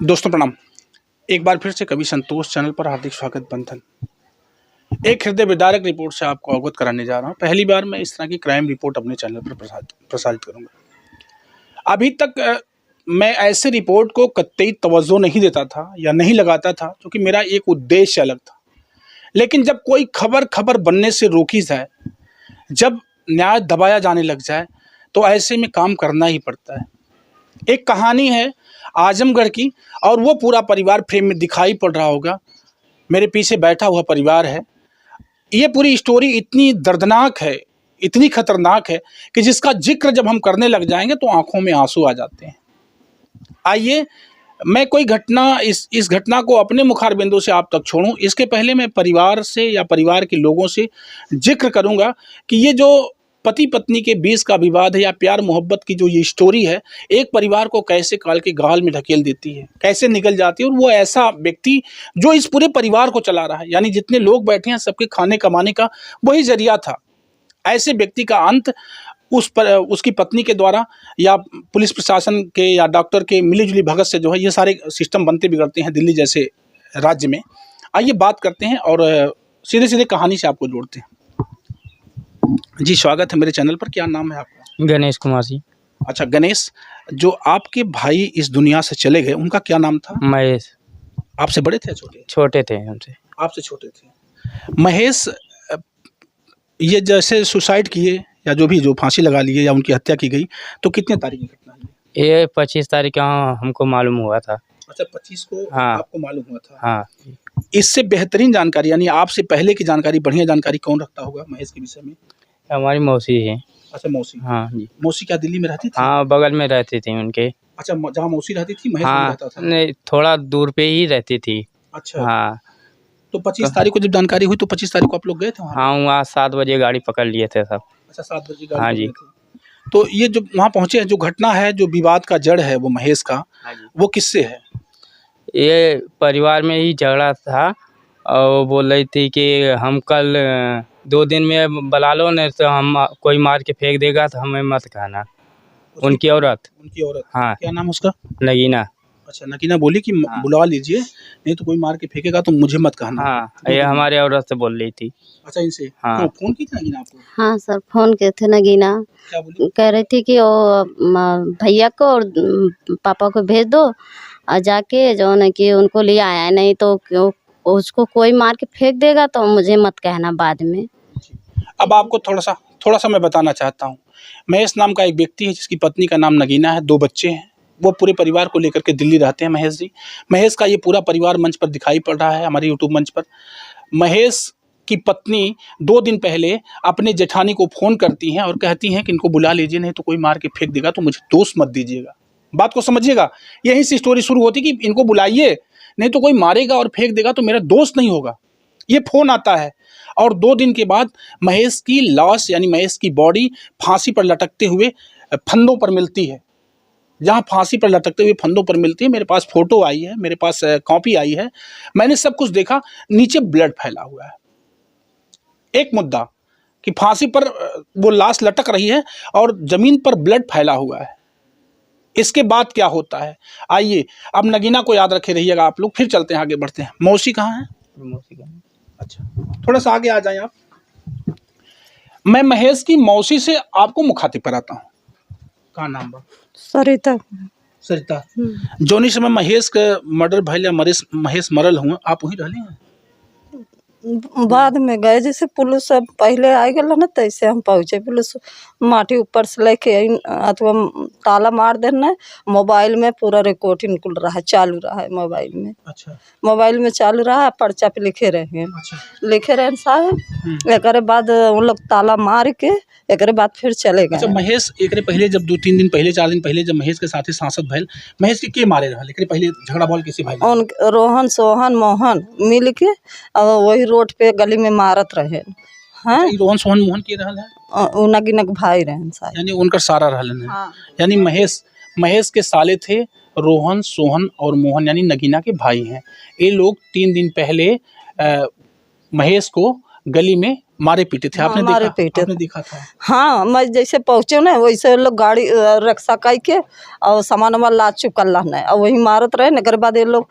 दोस्तों प्रणाम। एक बार फिर से कवि संतोष चैनल पर हार्दिक स्वागत। बंधन एक हृदय विदारक रिपोर्ट से आपको अवगत कराने जा रहा हूं। पहली बार मैं इस तरह की क्राइम रिपोर्ट अपने चैनल पर प्रसारित करूंगा। अभी तक मैं ऐसे रिपोर्ट को कतई तवज्जो नहीं देता था या नहीं लगाता था, क्योंकि मेरा एक उद्देश्य अलग था। लेकिन जब कोई खबर बनने से रोकी जाए, जब न्याय दबाया जाने लग जाए, तो ऐसे में काम करना ही पड़ता है। एक कहानी है आजमगढ़ की, और वो पूरा परिवार फ्रेम में दिखाई पड़ रहा होगा। मेरे पीछे बैठा हुआ परिवार है। ये पूरी स्टोरी इतनी दर्दनाक है, इतनी खतरनाक है कि जिसका जिक्र जब हम करने लग जाएंगे तो आंखों में आंसू आ जाते हैं। आइए, मैं कोई घटना इस घटना को अपने मुखारबिंदु से आप तक छोड़ूं, इसके पहले मैं परिवार से या परिवार के लोगों से जिक्र करूंगा कि ये जो पति पत्नी के बीच का विवाद है या प्यार मोहब्बत की जो ये स्टोरी है, एक परिवार को कैसे काल के गाल में ढकेल देती है, कैसे निकल जाती है। और वो ऐसा व्यक्ति जो इस पूरे परिवार को चला रहा है, यानी जितने लोग बैठे हैं सबके खाने कमाने का वही जरिया था, ऐसे व्यक्ति का अंत उसकी पत्नी के द्वारा या पुलिस प्रशासन के या डॉक्टर के मिलीजुली भगत से जो है, ये सारे सिस्टम बनते बिगड़ते हैं दिल्ली जैसे राज्य में। आइए बात करते हैं और सीधे सीधे कहानी से आपको जोड़ते हैं। जी, स्वागत है मेरे चैनल पर। क्या नाम है आपका? गणेश कुमार जी। अच्छा गणेश, जो आपके भाई इस दुनिया से चले गए, उनका क्या नाम था? महेश। आपसे बड़े थे? छोटे थे हमसे। आपसे छोटे थे। महेश, ये जैसे सुसाइड किए या जो फांसी लगा लिए या उनकी हत्या की गई, तो कितने तारीख की घटना है? ये 25 तारीख को हमको मालूम हुआ था। अच्छा, 25 को? हाँ। आपको मालूम हुआ था? हाँ। इससे बेहतरीन जानकारी, यानी आपसे पहले की जानकारी, बढ़िया जानकारी कौन रखता होगा महेश के विषय में? हमारी मौसी है। अच्छा, मौसी। हाँ जी। मौसी क्या दिल्ली में रहती थी? हाँ, बगल में रहती थी उनके। अच्छा, जहाँ मौसी रहती थी महेश हाँ, रहता था? नहीं, थोड़ा दूर पे ही रहती थी। अच्छा। हाँ। तो 25 तारीख को जब जानकारी हुई तो 25 तारीख को आप लोग गए थे वहाँ? हाँ, वहाँ 7 बजे गाड़ी पकड़ लिए थे सब। अच्छा, 7 बजे गाड़ी हाँ जी। पकड़े थे। तो ये जो वहाँ पहुँचे हैं, जो घटना है, जो विवाद का जड़ है वो महेश का, वो किससे है? ये परिवार में ही झगड़ा था और वो बोल रही थी कि हम कल 2 दिन में बुला लो, नहीं तो हम कोई मार के फेंक देगा तो हमें मत कहना। उनकी औरत। हाँ। क्या नाम उसका? नगीना। अच्छा, नगीना बोली कि हाँ। बुला लीजिए, नहीं तो कोई मार के फेंकेगा तो मुझे मत कहना। हाँ, ये हमारे औरत से बोल रही थी। अच्छा, इनसे? हाँ। क्यों फोन की थी नगीना आपको? हाँ सर, फोन किए थे नगीना। क्या बोली? कह रही थी कि वो भैया को और पापा को भेज दो, और जाके जो है कि उनको ले आया है, नहीं तो उसको कोई मार के फेंक देगा तो मुझे मत कहना बाद में। अब आपको थोड़ा सा मैं बताना चाहता हूँ। महेश नाम का एक व्यक्ति है जिसकी पत्नी का नाम नगीना है, 2 बच्चे हैं। वो पूरे परिवार को लेकर के दिल्ली रहते हैं महेश जी। महेश का ये पूरा परिवार मंच पर दिखाई पड़ रहा है, हमारे यूट्यूब मंच पर। महेश की पत्नी 2 दिन पहले अपने जेठानी को फ़ोन करती हैं और कहती हैं कि इनको बुला लीजिए, नहीं तो कोई मार के फेंक देगा तो मुझे दोष मत दीजिएगा। बात को समझिएगा, यहीं से स्टोरी शुरू होती कि इनको बुलाइए, नहीं तो कोई मारेगा और फेंक देगा तो मेरा दोस्त नहीं होगा। ये फ़ोन आता है और 2 दिन के बाद महेश की लाश, यानी महेश की बॉडी फांसी पर लटकते हुए फंदों पर मिलती है। जहाँ फांसी पर लटकते हुए फंदों पर मिलती है, मेरे पास फोटो आई है, मेरे पास कॉपी आई है, मैंने सब कुछ देखा। नीचे ब्लड फैला हुआ है। एक मुद्दा कि फांसी पर वो लाश लटक रही है और जमीन पर ब्लड फैला हुआ है। इसके बाद क्या होता है, आइए अब नगीना को याद रखे रहिएगा आप लोग। फिर चलते हैं, आगे बढ़ते हैं। मौसी कहाँ है? मौसी का। अच्छा, थोड़ा सा आगे आ जाएं आप। मैं महेश की मौसी से आपको मुखातिब कराता हूँ। कहाँ नाम बा? सरिता। सरिता। जोनी समय महेश का मर्डर भइल या महेश मरल हुए, आप वहीं रहले हैं? बाद में गए, जैसे पुलिस सब पहले आ गया ना, तैसे हम पहुँचे। पुलिस माटी ऊपर से लेके अथवा ताला मार देना, मोबाइल में पूरा रिकॉर्डिंग खुल रहा है, चालू रहा है मोबाइल में। अच्छा। मोबाइल में चालू रहा है, पर्चा पे लिखे रहे। अच्छा। लिखे रहे साहब। एक बाद उन लोग ताला मार के एक बाद फिर चले गए। अच्छा, महेश एक पहले जब 2-3 दिन पहले, 4 दिन पहले जब महेश के साथ सांसद भैल, महेश के मारे रहा, लेकिन पहले झगड़ा बॉल किसी भाई? उन रोहन सोहन मोहन मिल के और वही रोड पे गली में मारत रहे। हाँ, रोहन सोहन मोहन के रहल है, नगीनक भाई रहन साहब, यानी उनका सारा रहलन है। हाँ। यानी महेश के साले थे रोहन, सोहन और मोहन, यानी नगीना के भाई हैं। ये लोग 3 दिन पहले महेश को गली में मारे पीटे थे आपने मारे देखा? पीटे आपने देखा था? हाँ मैं जैसे पहुँचे ना वैसे लोग गाड़ी रक्षा कई के और सामान वामान ला चुकल रहना और वही मारत रहे न। बाद ये लोग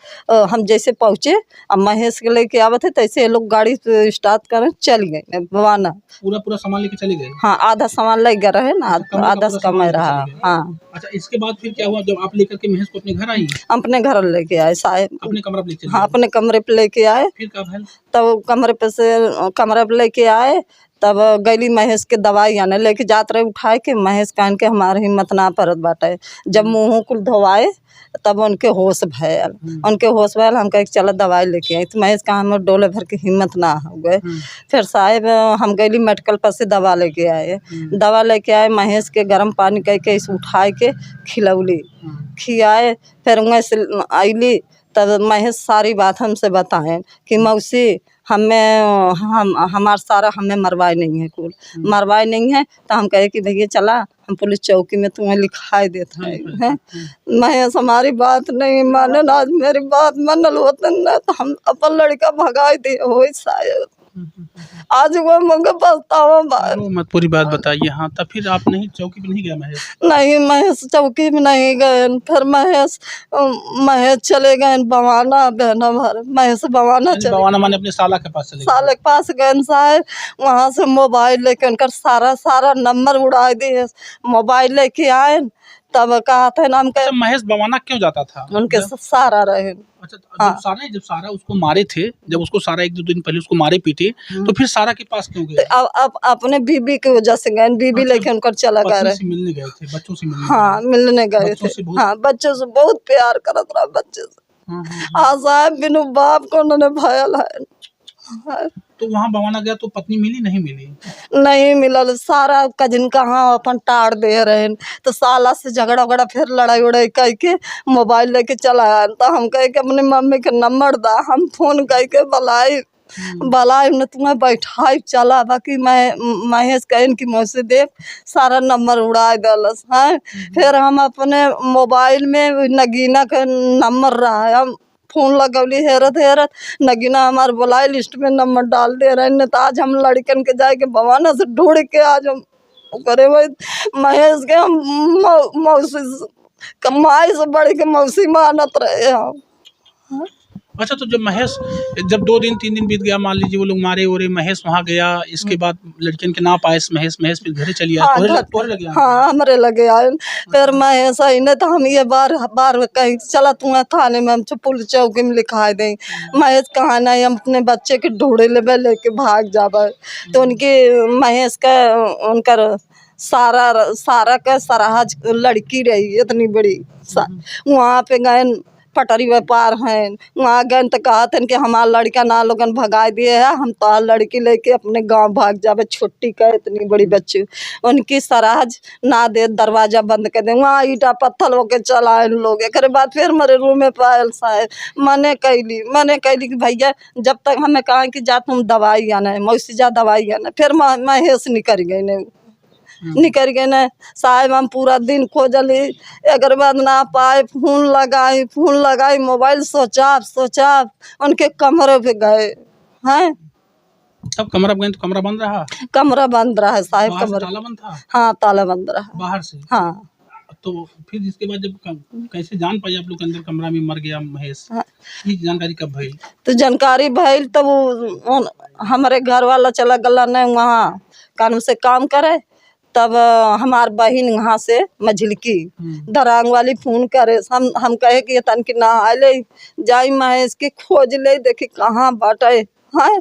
हम जैसे पहुँचे अब महेश के लेके आवत है तैसे ये लोग गाड़ी स्टार्ट कर चल गए बवाना। पूरा सामान लेके चले गए? हाँ आधा सामान ले गए रहे ना, आधा कमाई रहा। हाँ अच्छा, इसके बाद फिर क्या हुआ जब आप लेकर के महेश को अपने घर आई? अपने घर लेके आए साहब, अपने कमरा पे लेके चले हाँ गए? अपने कमरे पे लेके आए। फिर क्या भइल? तब कमरे पे लेके आए तब गैली महेश के दवाई आने लेके जात रहे उठाए के महेश कान के हमारे हिम्मत ना परत बाटे। जब मुँह कुल धोवाए तब उनके होश भयल, हम कहे चलो दवाई लेके आई तो महेश कहा हम डोले भर के हिम्मत ना हो गए। फिर साहब हम गैली मेडिकल पर से दवा लेके आए, महेश के गर्म पानी कह के इसे उठाए के खिलौली खियाए। फिर वहीं से आईली तब महेश सारी बात हमसे बताएं कि मौसी हमार सारा हमें मरवाए नहीं है, कुल मरवाए नहीं है। तो हम कहे कि भैया चला हम पुलिस चौकी में तुम्हें लिखाई देते हैं। महेश हमारी बात नहीं माने, आज मेरी बात मनल होते न तो हम अपन लड़का भगाई दे हो शायद। आज वो मुझे पछतावा मत पूरी बात बताइए। हाँ, तब फिर आप नहीं चौकी पे नहीं गया महेश? नहीं महेश चौकी में नहीं गए। फिर महेश चले गए बवाना, बहन हमारे महेश बवाना बवाना माने अपने साला के पास चले गए? साले के पास गए साहब, वहाँ से मोबाइल लेके उनका सारा नंबर उड़ा दिए। मोबाइल लेके आए तब कहा था नाम का। अच्छा, महेश बवाना क्यों जाता था? उनके सारा रहे। अच्छा, जब सारा उसको मारे थे, जब उसको सारा 1-2 दिन पहले उसको मारे पीटे तो फिर सारा के पास क्यों गए? अब अपने बीबी की वजह से गए, बीबी लेके उनका चला गया रहे। मिलने गए थे बच्चों से मिलने? हाँ मिलने गए थे। हाँ बच्चों से बहुत प्यार करत रहा बच्चे से। आज साहब बिनु बाप को उन्होंने भयल है। तो वहाँ बवाना गया तो पत्नी मिली नहीं मिली? नहीं मिलल, सारा कजिन कहाँ अपन टाड़ दे रहे। तो साला से झगड़ा वगड़ा फिर लड़ाई उड़ाई कह के मोबाइल लेके चला आया। तो हम कहे कि अपनी मम्मी के नंबर दा, हम फोन कह के बलाई ने तुम्हें बैठाई चला। बाकी महेश कहन की मौसी देख सारा नंबर उड़ा दलस है। फिर हम अपने मोबाइल में नगीना का नंबर रहा है, हम फोन लगौली हेरत नगीना हमारे बुलाए लिस्ट में नंबर डाल दे रहे हैं। तो आज हम लड़कन के जाके बवाना से ढूंढ के आज हम करे भाई महेश के हम मौसी कमाई से बड़ी के मौसी मानत रहे हम। अच्छा, तो जब 2 दिन 3 दिन बीत गया, मान लीजिए वो लोग मारे और महेश वहाँ गया, इसके बाद लड़कियन के ना पाए महेश फिर घरे चली आए। तोहरे लगे? हाँ हमारे लगे आए। फिर महेश आई नहीं तो हम ये बार कहीं चला तुम्हें थाने में हम पुलिस चौकी में लिखा दें। महेश कहाँ नहीं, हम अपने बच्चे के ढूंढे लेके भाग जावे। तो उनकी महेश का उनका सारा का सराहज लड़की रही इतनी बड़ी। वहाँ पे गए पटरी व्यापार हैं, वहाँ गए तो कहा था कि हमारा लड़का ना लोगन भगा दिए है, हम तो लड़की लेके अपने गांव भाग जावे। छुट्टी का इतनी बड़ी बच्ची उनकी सराहज ना दे, दरवाजा बंद कर दे। वहाँ ईटा पत्थर होके चलाए लोग। एक बाद फिर मेरे रूम में पायल साहब मने कैली कि भैया जब तक हमें कहा कि जा तुम दवाई आना है, मौसी जा दवाई आना। फिर महेश निकल गए न साहब। हम पूरा दिन खोजली, एक बाद ना पाए, फोन लगाई मोबाइल सोचा उनके कमरे पे गए हैं। तब कमरा गए तो कमरा बंद रहा? कमरा बंद रहा साहब। कमरा ताला बंद था? हाँ ताला बंद रहा बाहर से। हाँ। तो फिर इसके बाद जब कैसे जान पाई आप लोग अंदर कमरा में मर गया महेश? ये जानकारी कब भई? तो जानकारी भइल तब वो हमारे घर वाला चला गला नहीं वहाँ कानून से काम करे। तब हमार बहन वहाँ से मझिलकी दरांग वाली फोन करे। हम कहे कि तन की नहा ले जाई महेश के खोज ले देखी कहाँ बाटे है।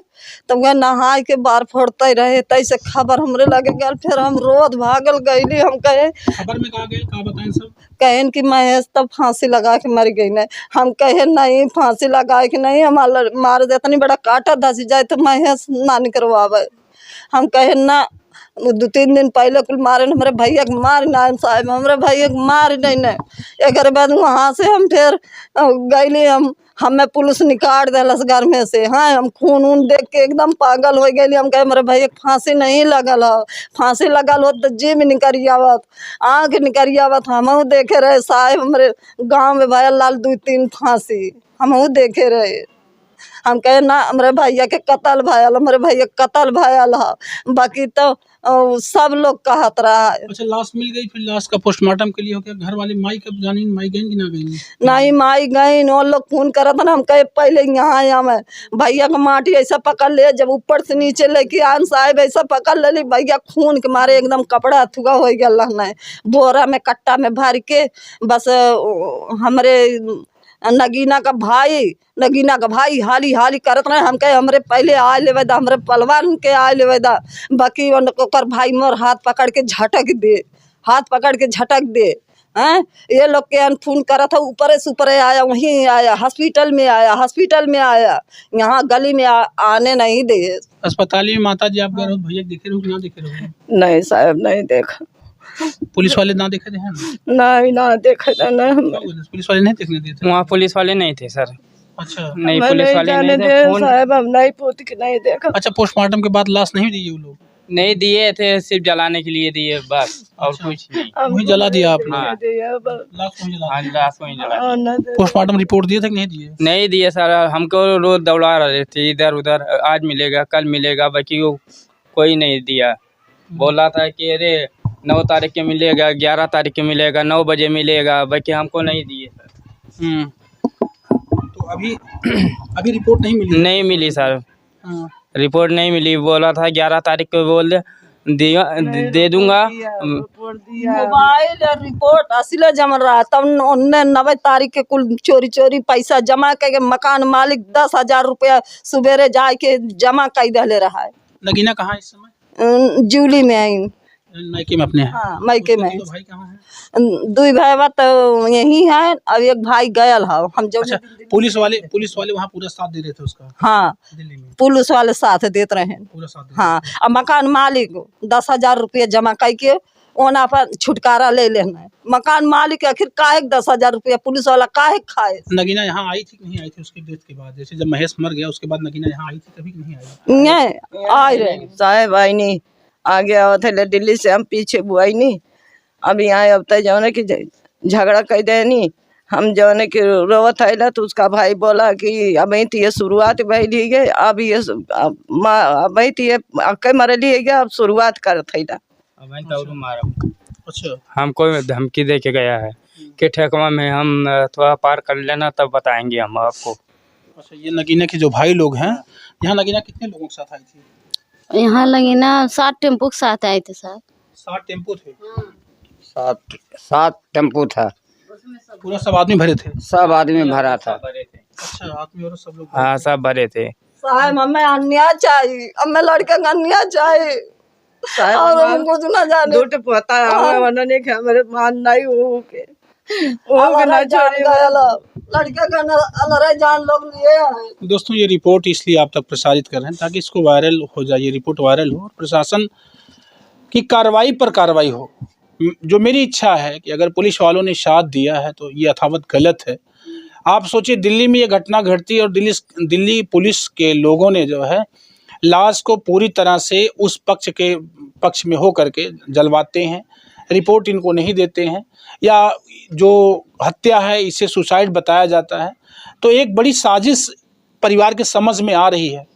तब वह नहाए के बार फोड़ते रहे तैसे खबर हमरे लगे गल। फिर हम रोज भागल गईली। हम कहे खबर में कहा गए, कहा बताएं सब? कहन कि महेश तब फांसी लगा के मर गई। नहीं हम कहे नहीं फांसी लगा के नहीं, हमारा मार दे इतनी बड़ा कांटा धस जाए तो महेश ना निकलवावे। हम कहे ना 2-3 दिन पहले कुल मारे हमारे भैया के मार ना साहब, हमारे भैया के मार नहीं। एक बाद वहाँ से हम फिर गईली, हमें पुलिस निकाल दिलस घर में से। हाँ हम खून देख के एकदम पागल हो गई। हम कहे हमारे भैया फांसी नहीं लगल हो, फांसी लगल हो तो जीभ निकरियावत, आँख निकरियावत। हम देखे रहे साहब, हमारे गाँव में भैया लाल 2-3 फांसी हम देखे रहे। हम कहे ना हमारे भैया के कत्ल भयल, हमारे भैया के कत्ल भयल है। बाकी तो सब लोग कहत रहा है। अच्छा, लाश मिल गई, फिर लाश का पोस्टमार्टम के लिए हो गया। घर वाले माई कब जानी, माई गई कि ना गई? नहीं माई गई, वो लोग फोन करत ना, हम कहे पहले यहाँ आया मैं भैया का माटी ऐसा पकड़ ले, जब ऊपर से नीचे लेके आन साहब ऐसा पकड़ ले भैया खून के मारे एकदम कपड़ा अथुआ हो गया है, बोरा में कट्टा में भर के। बस हमरे नगीना का भाई हाली हाली करत रहे। हम कहे हमरे पहले आए लेवे दा, हमरे पलवान के आए लेवे दा। बाकी ओकर भाई मोर हाथ पकड़ के झटक दे हैं। ये लोग के फोन करा था, ऊपर से ऊपर आया, वहीं आया, हॉस्पिटल में आया, यहाँ गली में आने नहीं दे। अस्पताल में माता जी आप गए हो, भैया देखे रहो कि ना देखे रहो? नहीं साहब नहीं देखा। पुलिस वाले ना देखे थे? नहीं ना देखे थे ना। पुलिस वाले नहीं देखने देते? वहाँ पुलिस वाले नहीं थे सर। अच्छा, नहीं पुलिस वाले नहीं थे, फोन साहब हम नहीं पूछ के नहीं देखा। अच्छा, पोस्टमार्टम के बाद लाश नहीं दी वो लोग? नहीं दिए थे, सिर्फ जलाने के लिए दिए बस, और कुछ नहीं। वही जला दिया आपने? हाँ। लाश वहीं जला हाँ, लाश वहीं जला। पोस्टमार्टम रिपोर्ट दिए थे कि नहीं दिए? नहीं दिए सर, हमको रोज दौड़ा रहे थे इधर उधर, आज मिलेगा कल मिलेगा, बाकी वो कोई नहीं दिया। बोला था कि अरे 9 तारीख के मिलेगा, 11 तारीख के मिलेगा, 9 बजे मिलेगा, बाकी हमको नहीं दिए सर। तो अभी रिपोर्ट नहीं मिली? नहीं मिली सर, हाँ। रिपोर्ट नहीं मिली। बोला था 11 तारीख को बोल दे दूंगा। मोबाइल रिपोर्ट असले जमा रहा, तब उन्ने 9 तारीख के कुल चोरी पैसा जमा करके मकान मालिक 10,000 रुपया सुबेरे जाके जमा कर दे रहा है। नगीना कहाँ है इस समय? जूली में आई। मायके में अपने? हाँ मायके में। तो भाई कहाँ है? 2 भाई तो यही है, अब एक भाई गयल है। हम जब अच्छा, पुलिस वाले वहाँ पूरा साथ दे रहे थे उसका? हाँ, दिल्ली में पुलिस वाले साथ देते रहे हैं पूरा साथ? हाँ, अब मकान मालिक 10,000 रुपया जमा करके ओना पर छुटकारा ले लेना है। मकान मालिक आखिर काहे 10,000 रुपया पुलिस वाला काहे खाए? नगीना यहाँ आई थी कि नहीं आई थी उसकी डेथ के बाद? जैसे जब महेश मर गया उसके बाद नगीना यहाँ आई थी, कभी नहीं आई? आए रहे साहेब आई नहीं, आगे आवत है दिल्ली से, हम पीछे बुआई नहीं। अब यहाँ अब तक जौन की झगड़ा कर देनी, हम जौन की रोवत है तो उसका भाई बोला कि अब ये शुरुआत भैली है, अब ये अक्के मरली है, अब शुरुआत कर थे। अच्छा, हमको धमकी दे के गया है कि ठेकवा में हम थोड़ा पार कर लेना तब बताएंगे हम आपको। अच्छा, ये नगीना के जो भाई लोग हैं, यहाँ नगीना कितने लोगों के साथ आई थी? यहाँ लगी ना 7 टेम्पो के साथ आए थे सर। 7 टेम्पो थे? 7 टेम्पू था, पूरा सब आदमी भरे थे? सब आदमी भरा था। अच्छा, आदमी और सब लोग? हाँ सब भरे थे। साहब हमें अन्याय चाहिए, हमें लड़के का अन्याय चाहिए और हम कुछ ना जाने। झूठ पता है उन्होंने कि हमारे मान नहीं हो के ना छोड़ी लड़के का अलरे जान लोग लिए हैं। दोस्तों, ये रिपोर्ट इसलिए आप तक प्रसारित कर रहे हैं ताकि इसको वायरल हो जाए, ये रिपोर्ट वायरल हो और प्रशासन की कार्रवाई पर कार्रवाई हो। जो मेरी इच्छा है कि अगर पुलिस वालों ने साथ दिया है तो ये यथावत गलत है। आप सोचिए, दिल्ली में ये घटना घटती है और दिल्ली पुलिस के लोगों ने जो है लाश को पूरी तरह से उस पक्ष में हो करके जलवाते हैं, रिपोर्ट इनको नहीं देते हैं, या जो हत्या है इसे सुसाइड बताया जाता है। तो एक बड़ी साजिश परिवार के समझ में आ रही है।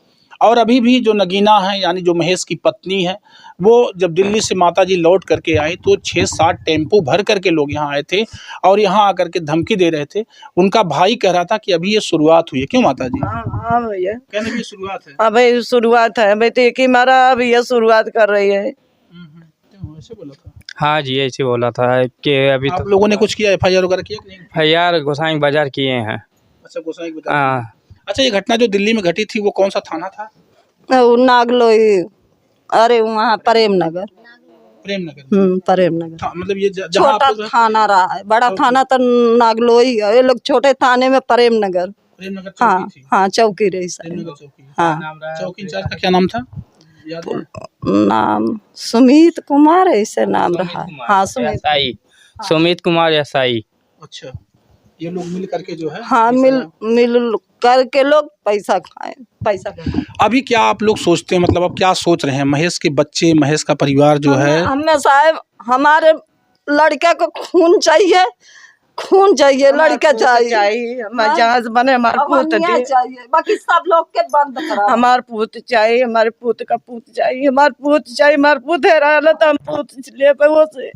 और अभी भी जो नगीना है, यानी जो महेश की पत्नी है, वो जब दिल्ली से माताजी लौट करके आई तो 6-7 टेम्पो भर करके लोग यहाँ आए थे और यहाँ आकर के धमकी दे रहे थे। उनका भाई कह रहा था कि अभी ये शुरुआत हुई है। क्यों माताजी? हाँ भैया, कहने की शुरुआत है। अभी शुरुआत है, भाई तो एक ही मारा, अभी ये शुरुआत कर रही है। ऐसे बोला था? हाँ जी, ऐसे बोला था कि अभी आप लोगों ने कुछ किया, FIR वगैरह किया कि नहीं? FIR गोसाई बाजार किए हैं। अच्छा, गोसाई बाजार। हाँ। अच्छा, ये घटना जो दिल्ली में घटी थी वो कौन सा थाना था? नागलोई, अरे वहाँ प्रेमनगर। प्रेमनगर मतलब ये छोटा थाना रहा है, बड़ा थाना तो नागलोई है, ये लोग छोटे थाने में प्रेमनगर। हाँ हाँ, चौकी रही सर। हाँ, चौकी इंचार्ज का क्या नाम था, याद है? नाम सुमित कुमार ऐसे नाम रहा। हाँ, सुमित कुमार एसआई। अच्छा, ये लोग मिल करके जो है, हाँ मिल करके लोग पैसा खाए। अभी क्या आप लोग सोचते हैं, मतलब अब क्या सोच रहे हैं? महेश के बच्चे, महेश का परिवार जो है, हमें साहब हमारे लड़के को खून चाहिए खून चाहिए, लड़का चाहिए, हमारे जहाज बने, हमारे पूत अवनिया दे, चाहिए, बाकी सब लोग के बंद करा। हमारे पूत चाहिए, हमारे पूत का पूत चाहिए, हमारे पूत चाहिए, हमारे पूत है रहा तो हम पूत ले पे वो से।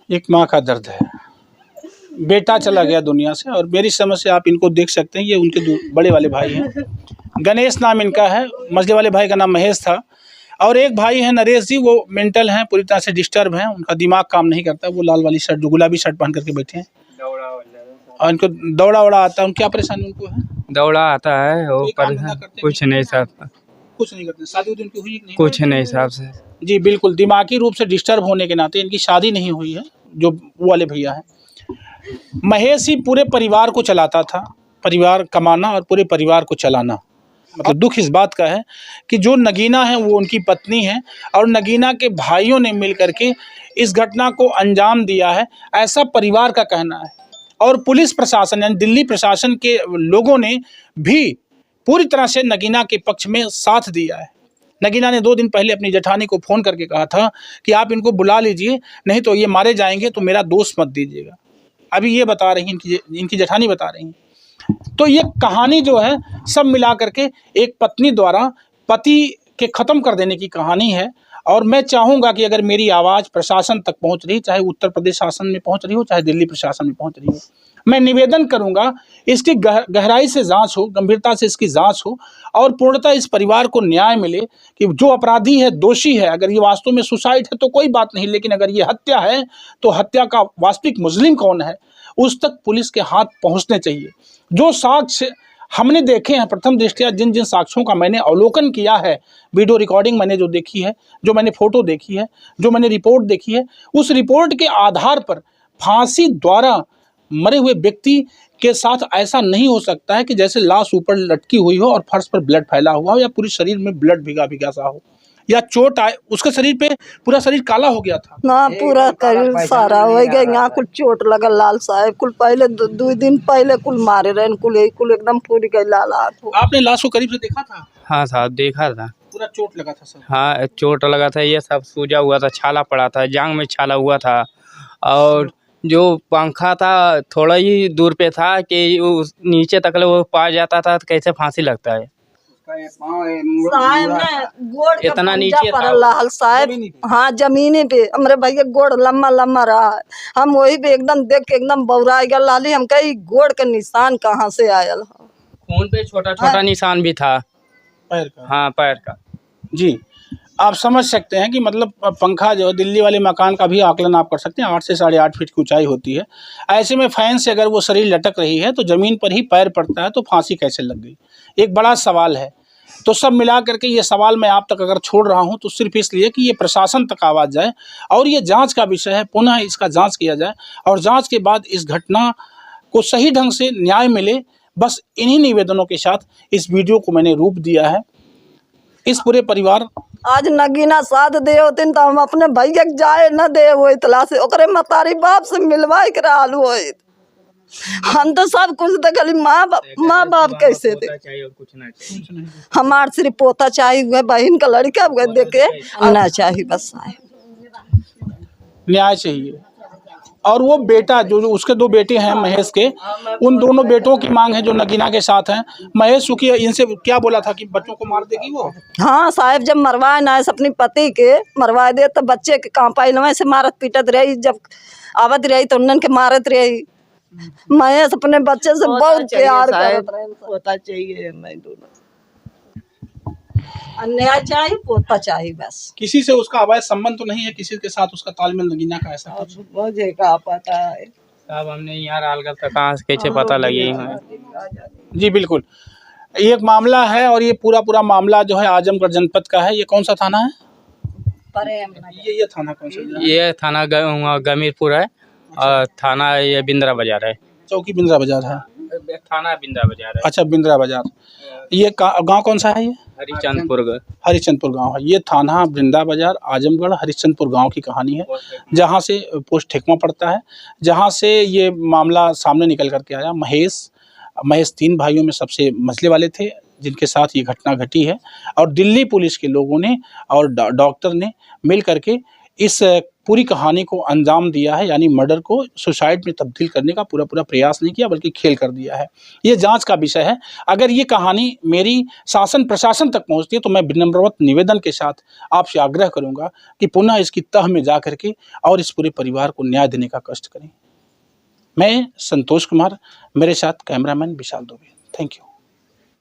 एक माँ का दर्द है, बेटा चला गया दुनिया से। और मेरी समझ से आप इनको देख सकते हैं, ये उनके बड़े वाले भाई हैं, गणेश नाम इनका है, मझले वाले भाई का नाम महेश था। और एक भाई है नरेश जी, वो मेंटल हैं, पूरी तरह से डिस्टर्ब हैं, उनका दिमाग काम नहीं करता। वो लाल वाली शर्ट, जो गुलाबी शर्ट पहन करके बैठे हैं, और इनको दौड़ा उड़ा आता है। क्या परेशानी उनको है? दौड़ा आता है वो, कोई काम पर धंधा करते हैं? कुछ नहीं साहब, कुछ नहीं करते। शादी उदी उनकी हुई कि नहीं? कुछ नहीं साहब से। जी बिल्कुल, दिमागी रूप से डिस्टर्ब होने के नाते इनकी शादी नहीं हुई है, जो वो वाले भैया हैं। महेश ही पूरे परिवार को चलाता था, परिवार कमाना और पूरे परिवार को चलाना। मतलब दुख इस बात का है कि जो नगीना है वो उनकी पत्नी है, और नगीना के भाइयों ने मिल करके इस घटना को अंजाम दिया है, ऐसा परिवार का कहना है। और पुलिस प्रशासन यानी दिल्ली प्रशासन के लोगों ने भी पूरी तरह से नगीना के पक्ष में साथ दिया है। नगीना ने 2 दिन पहले अपनी जेठानी को फ़ोन करके कहा था कि आप इनको बुला लीजिए, नहीं तो ये मारे जाएंगे, तो मेरा दोस्त मत दीजिएगा। अभी ये बता रही हैं, इनकी जेठानी बता रही हैं। तो ये कहानी जो है सब मिला करके एक पत्नी द्वारा पति के ख़त्म कर देने की कहानी है। और मैं चाहूँगा कि अगर मेरी आवाज़ प्रशासन तक पहुँच रही, चाहे उत्तर प्रदेश शासन में पहुँच रही हो, चाहे दिल्ली प्रशासन में पहुँच रही हो, मैं निवेदन करूँगा इसकी गहराई से जांच हो, गंभीरता से इसकी जांच हो, और पूर्णतः इस परिवार को न्याय मिले कि जो अपराधी है, दोषी है, अगर ये वास्तव में सुसाइड है तो कोई बात नहीं, लेकिन अगर ये हत्या है तो हत्या का वास्तविक मुजरिम कौन है, उस तक पुलिस के हाथ पहुँचने चाहिए। जो साक्ष्य हमने देखे हैं, प्रथम दृष्टया जिन जिन साक्ष्यों का मैंने अवलोकन किया है, वीडियो रिकॉर्डिंग मैंने जो देखी है, जो मैंने फ़ोटो देखी है, जो मैंने रिपोर्ट देखी है, उस रिपोर्ट के आधार पर फांसी द्वारा मरे हुए व्यक्ति के साथ ऐसा नहीं हो सकता है कि जैसे लाश ऊपर लटकी हुई हो और फर्श पर ब्लड फैला हुआ हो, या पूरे शरीर में ब्लड भीगा भीगा सा हो, या चोट आए, उसके शरीर पे पूरा शरीर काला हो गया था ना, पूरा शरीर सारा हो गया। यहाँ कुल चोट लगा लाल साहब, कुल पहले 2 दिन पहले कुल मारे रहे, कुल एकदम पूरी गई लाल आँख। आपने लाश को करीब से देखा था? हाँ साहब, देखा था, पूरा चोट लगा था सब? हाँ चोट लगा था, ये सब सूजा हुआ था, छाला पड़ा था, जांग में छाला हुआ था। और जो पंखा था थोड़ा ही दूर पे था कि उस नीचे तक वो पा जाता था, तो कैसे फांसी लगता है। इतना नीचे था लाल साहब, हाँ जमीनी पे हमारे भैया गोड़ लम्बा लम्बा रहा है। हम वही पे एकदम देख के एकदम बौरा गया लाली, हम कही गोड़ के निशान कहाँ से आयल। खून पे छोटा छोटा निशान भी था, पैर का? हाँ पैर का। जी, आप समझ सकते हैं कि मतलब पंखा जो है, दिल्ली वाले मकान का भी आकलन आप कर सकते हैं, 8 से 8.5 फीट की ऊंचाई होती है। ऐसे में फैन से अगर वो शरीर लटक रही है तो ज़मीन पर ही पैर पड़ता है, तो फांसी कैसे लग गई, एक बड़ा सवाल है। तो सब मिला करके ये सवाल मैं आप तक अगर छोड़ रहा हूँ तो सिर्फ इसलिए कि ये प्रशासन तक आवाज़ जाए, और ये जाँच का विषय है, पुनः इसका जाँच किया जाए, और जाँच के बाद इस घटना को सही ढंग से न्याय मिले। बस इन्हीं निवेदनों के साथ इस वीडियो को मैंने रूप दिया है। इस पूरे परिवार आज नगीना साथ दे होते तो हम अपने भैया के जाए न दे वो इतला से, ओकरे मतारी बाप से मिलवाई कर आलू हो। हम तो सब कुछ देखली, माँ बाप कैसे दे, हमार सिर्फ पोता चाहिए, बहन का लड़का हुआ देखे आना चाहिए, बस न्याय चाहिए। और वो बेटा जो उसके 2 बेटे हैं महेश के, उन दोनों बेटों की मांग है जो नगीना के साथ हैं। महेश सुखी इनसे क्या बोला था कि बच्चों को मार देगी वो? हाँ साहब, जब मरवाए ना अपनी पति के मरवा दे तो बच्चे के कहाँ पाई से मारत पीटत रही, जब आवत रही तो उन्नन के मारत रही। महेश अपने बच्चे से बहुत प्यार करत रहे। पोता चाहिए, मैं दोनों अन्याय चाहिए, पोता चाहिए, बस। किसी से उसका अवैध संबंध तो नहीं है, किसी के साथ उसका तालमेल नगीना का ऐसा कुछ? मुझे क्या पता है साहब, हमने यहाँ अलग तक कहाँ से कैसे पता लगी है। जी बिल्कुल, ये एक मामला है, और ये पूरा मामला जो है आजमगढ़ जनपद का है। ये कौन सा थाना है? ये थाना कौन सा? ये थाना गमीरपुर है, और थाना ये बिंद्रा बाजार है। चौकी बिंद्रा बाजार है, थाना बिंद्रा बाजार है। अच्छा, बिंद्रा बाजार। ये गांव कौन सा है? ये हरिश्चंदपुर गांव है। ये थाना बिंद्रा बाजार, आजमगढ़, हरिश्चंदपुर गांव की कहानी है, जहां से पोस्ट ठेकमा पड़ता है, जहां से ये मामला सामने निकल करके आया। महेश 3 भाइयों में सबसे मझले वाले थे जिनके साथ ये घटना घटी है, और दिल्ली पुलिस के लोगों ने और डॉक्टर ने मिल करके इस पूरी कहानी को अंजाम दिया है, यानी मर्डर को सुसाइड में तब्दील करने का पूरा प्रयास नहीं किया बल्कि खेल कर दिया है। ये जांच का विषय है। अगर ये कहानी मेरी शासन प्रशासन तक पहुंचती है तो मैं विनम्रवत निवेदन के साथ आपसे आग्रह करूंगा कि पुनः इसकी तह में जा करके और इस पूरे परिवार को न्याय देने का कष्ट करें। मैं संतोष कुमार, मेरे साथ cameraman Vishal Dubey. Thank you.